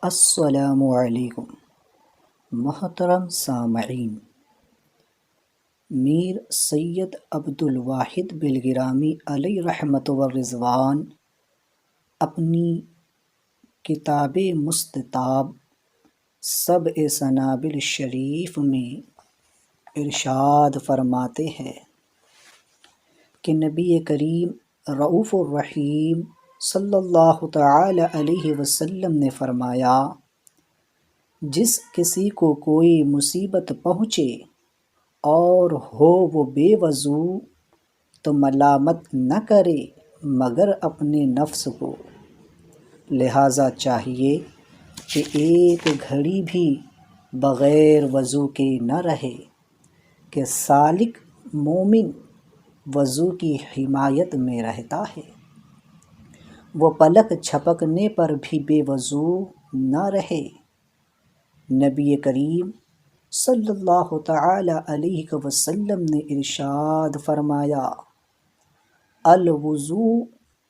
السلام علیکم محترم سامعین، میر سید عبدالواحد بلگرامی علیہ رحمت و رضوان اپنی کتاب مستطاب سبع سنابل شریف میں ارشاد فرماتے ہیں کہ نبی کریم رؤوف الرحیم صلی اللہ تعالی علیہ وسلم نے فرمایا، جس کسی کو کوئی مصیبت پہنچے اور ہو وہ بے وضو تو ملامت نہ کرے مگر اپنے نفس کو، لہٰذا چاہیے کہ ایک گھڑی بھی بغیر وضو کے نہ رہے کہ سالک مومن وضو کی حمایت میں رہتا ہے، وہ پلک جھپکنے پر بھی بے وضو نہ رہے۔ نبی کریم صلی اللہ تعالی علیہ وسلم نے ارشاد فرمایا، الوضو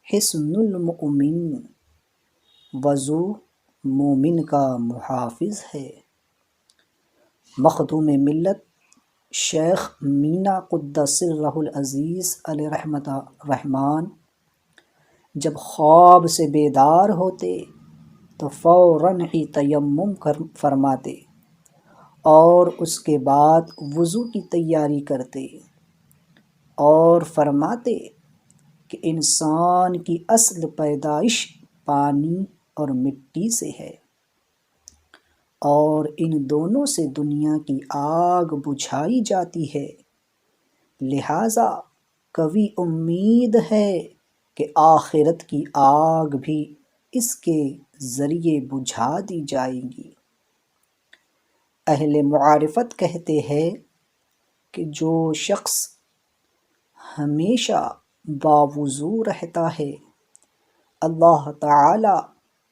حصن المؤمن، وضو مومن کا محافظ ہے۔ مخدوم ملت شیخ میاں قدس سرہ العزیز علیہ رحمۃ الرحمن جب خواب سے بیدار ہوتے تو فوراً ہی تیمم فرماتے اور اس کے بعد وضو کی تیاری کرتے اور فرماتے کہ انسان کی اصل پیدائش پانی اور مٹی سے ہے، اور ان دونوں سے دنیا کی آگ بجھائی جاتی ہے، لہٰذا قوی امید ہے کہ آخرت کی آگ بھی اس کے ذریعے بجھا دی جائے گی۔ اہل معرفت کہتے ہیں کہ جو شخص ہمیشہ باوضو رہتا ہے، اللہ تعالی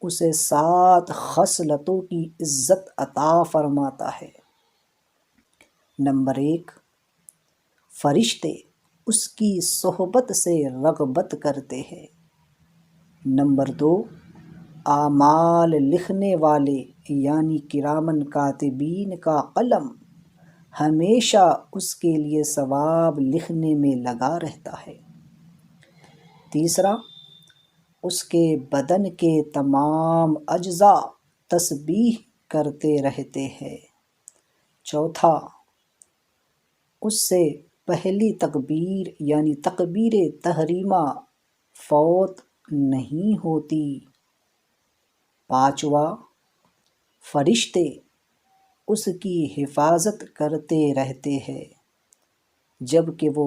اسے 7 خصلتوں کی عزت عطا فرماتا ہے۔ نمبر 1، فرشتے اس کی صحبت سے رغبت کرتے ہیں۔ نمبر 2، اعمال لکھنے والے یعنی کرامن کاتبین کا قلم ہمیشہ اس کے لیے ثواب لکھنے میں لگا رہتا ہے۔ تیسرا، اس کے بدن کے تمام اجزاء تسبیح کرتے رہتے ہیں۔ چوتھا، اس سے پہلی تکبیر یعنی تکبیر تحریمہ فوت نہیں ہوتی۔ پانچواں، فرشتے اس کی حفاظت کرتے رہتے ہیں، جب کہ وہ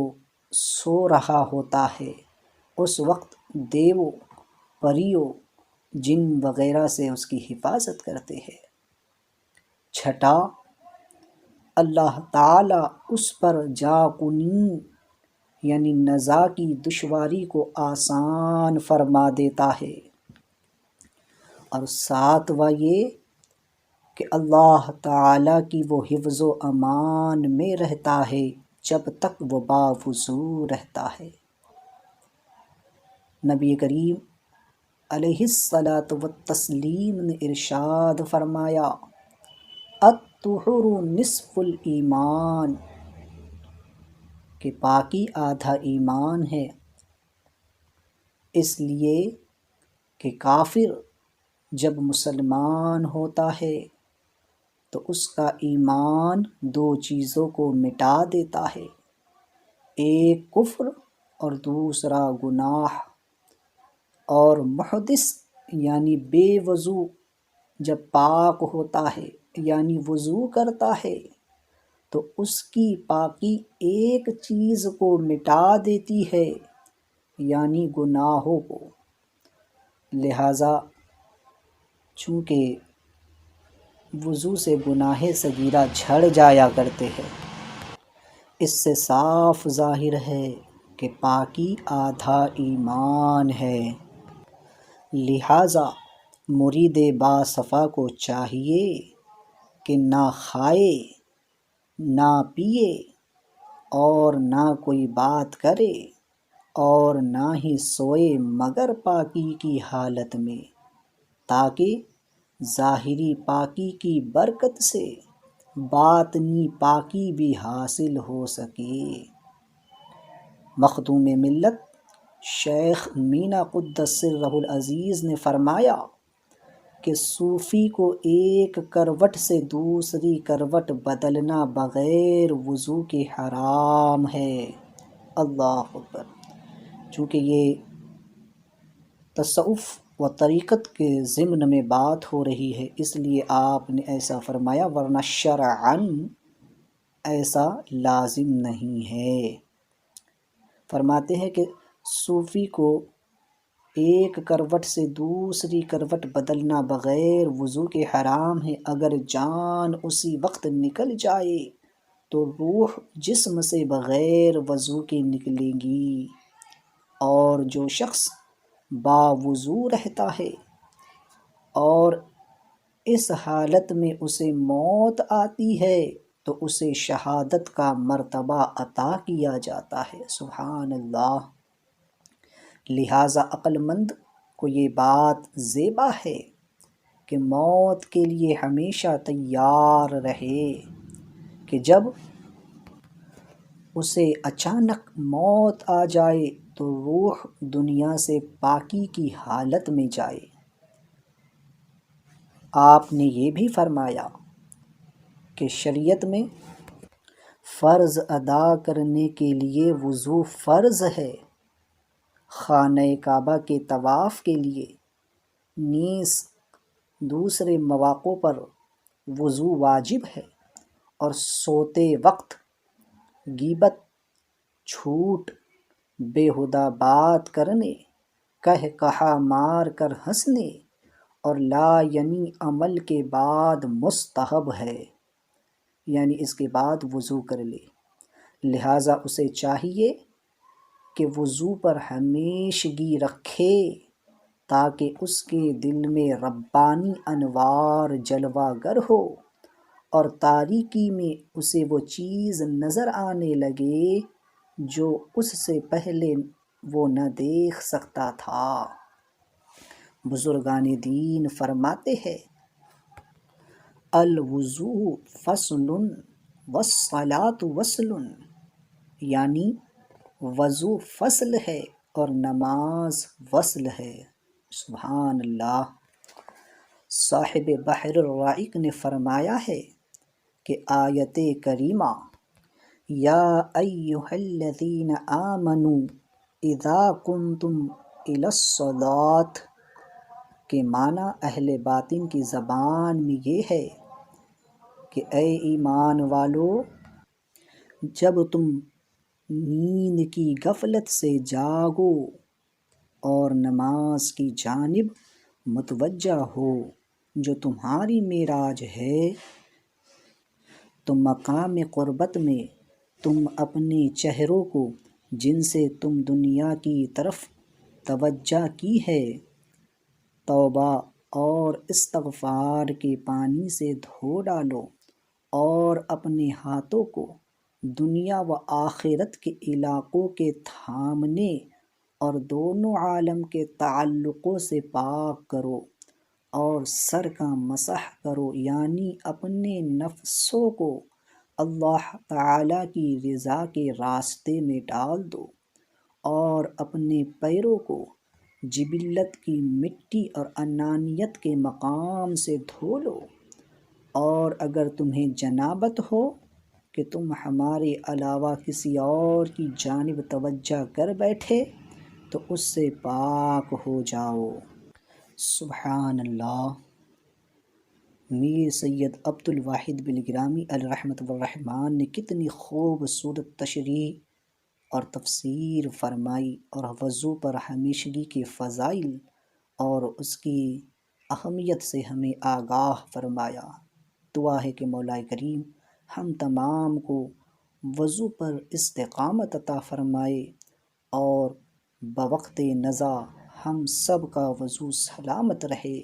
سو رہا ہوتا ہے اس وقت دیووں، پریوں، جن وغیرہ سے اس کی حفاظت کرتے ہیں۔ چھٹا، اللہ تعالی اس پر جاکنی یعنی نزا کی دشواری کو آسان فرما دیتا ہے۔ اور ساتواں یہ کہ اللہ تعالی کی وہ حفظ و امان میں رہتا ہے جب تک وہ باوضو رہتا ہے۔ نبی کریم علیہ الصلاۃ والتسلیم نے ارشاد فرمایا، الطہور نصف الایمان، کہ پاکی آدھا ایمان ہے۔ اس لیے کہ کافر جب مسلمان ہوتا ہے تو اس کا ایمان 2 چیزوں کو مٹا دیتا ہے، ایک کفر اور دوسرا گناہ۔ اور محدث یعنی بے وضو جب پاک ہوتا ہے یعنی وضو کرتا ہے تو اس کی پاکی ایک چیز کو مٹا دیتی ہے یعنی گناہوں کو، لہٰذا چونکہ وضو سے گناہ صغیرہ جھڑ جایا کرتے ہیں، اس سے صاف ظاہر ہے کہ پاکی آدھا ایمان ہے۔ لہٰذا مرید باصفا کو چاہیے کہ نہ کھائے، نہ پیے اور نہ کوئی بات کرے اور نہ ہی سوئے مگر پاکی کی حالت میں، تاکہ ظاہری پاکی کی برکت سے باطنی پاکی بھی حاصل ہو سکے۔ مخدوم ملت شیخ میاں قدس سرہ العزیز نے فرمایا کہ صوفی کو ایک کروٹ سے دوسری کروٹ بدلنا بغیر وضو کے حرام ہے۔ اللہ اکبر۔ چونکہ یہ تصوف و طریقت کے ضمن میں بات ہو رہی ہے اس لیے آپ نے ایسا فرمایا، ورنہ شرعاً ایسا لازم نہیں ہے۔ فرماتے ہیں کہ صوفی کو ایک کروٹ سے دوسری کروٹ بدلنا بغیر وضو کے حرام ہے۔ اگر جان اسی وقت نکل جائے تو روح جسم سے بغیر وضو کے نکلے گی، اور جو شخص باوضو رہتا ہے اور اس حالت میں اسے موت آتی ہے تو اسے شہادت کا مرتبہ عطا کیا جاتا ہے۔ سبحان اللہ۔ لہٰذا عقل مند کو یہ بات زیبا ہے کہ موت کے لیے ہمیشہ تیار رہے کہ جب اسے اچانک موت آ جائے تو روح دنیا سے پاکی کی حالت میں جائے۔ آپ نے یہ بھی فرمایا کہ شریعت میں فرض ادا کرنے کے لیے وضو فرض ہے، خانہ کعبہ کے طواف کے لیے نیز دوسرے مواقع پر وضو واجب ہے، اور سوتے وقت غیبت، جھوٹ، بیہودہ بات کرنے، کہا مار کر ہنسنے اور لا یعنی عمل کے بعد مستحب ہے، یعنی اس کے بعد وضو کر لے۔ لہٰذا اسے چاہیے کہ وضو پر ہمیشگی رکھے تاکہ اس کے دل میں ربانی انوار جلوہ گر ہو اور تاریکی میں اسے وہ چیز نظر آنے لگے جو اس سے پہلے وہ نہ دیکھ سکتا تھا۔ بزرگان دین فرماتے ہیں، الوضوء فصل والصلاة وصل، یعنی وضو فصل ہے اور نماز وصل ہے۔ سبحان اللہ۔ صاحب بحر الرائق نے فرمایا ہے کہ آیت کریمہ یا ایہا الذین آمنوا اذا قمتم الی الصلاۃ کے معنی اہل باطن کی زبان میں یہ ہے کہ اے ایمان والو، جب تم نیند کی غفلت سے جاگو اور نماز کی جانب متوجہ ہو جو تمہاری معراج ہے، تو مقام قربت میں تم اپنے چہروں کو جن سے تم دنیا کی طرف توجہ کی ہے توبہ اور استغفار کے پانی سے دھو ڈالو، اور اپنے ہاتھوں کو دنیا و آخرت کے علاقوں کے تھامنے اور دونوں عالم کے تعلقوں سے پاک کرو، اور سر کا مسح کرو، یعنی اپنے نفسوں کو اللہ تعالیٰ کی رضا کے راستے میں ڈال دو، اور اپنے پیروں کو جبلت کی مٹی اور انانیت کے مقام سے دھو لو، اور اگر تمہیں جنابت ہو کہ تم ہمارے علاوہ کسی اور کی جانب توجہ کر بیٹھے تو اس سے پاک ہو جاؤ۔ سبحان اللہ۔ میر سید عبد الواحد بن گرامی علیہ رحمۃ الرحمن نے کتنی خوبصورت تشریح اور تفسیر فرمائی، اور وضو پر ہمیشگی کے فضائل اور اس کی اہمیت سے ہمیں آگاہ فرمایا۔ دعا ہے کہ مولا کریم ہم تمام کو وضو پر استقامت عطا فرمائے اور بوقت نزا ہم سب کا وضو سلامت رہے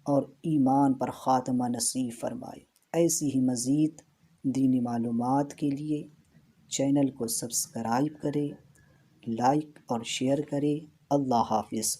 اور ایمان پر خاتمہ نصیب فرمائے۔ ایسی ہی مزید دینی معلومات کے لیے چینل کو سبسکرائب کرے، لائک اور شیئر کرے۔ اللہ حافظ۔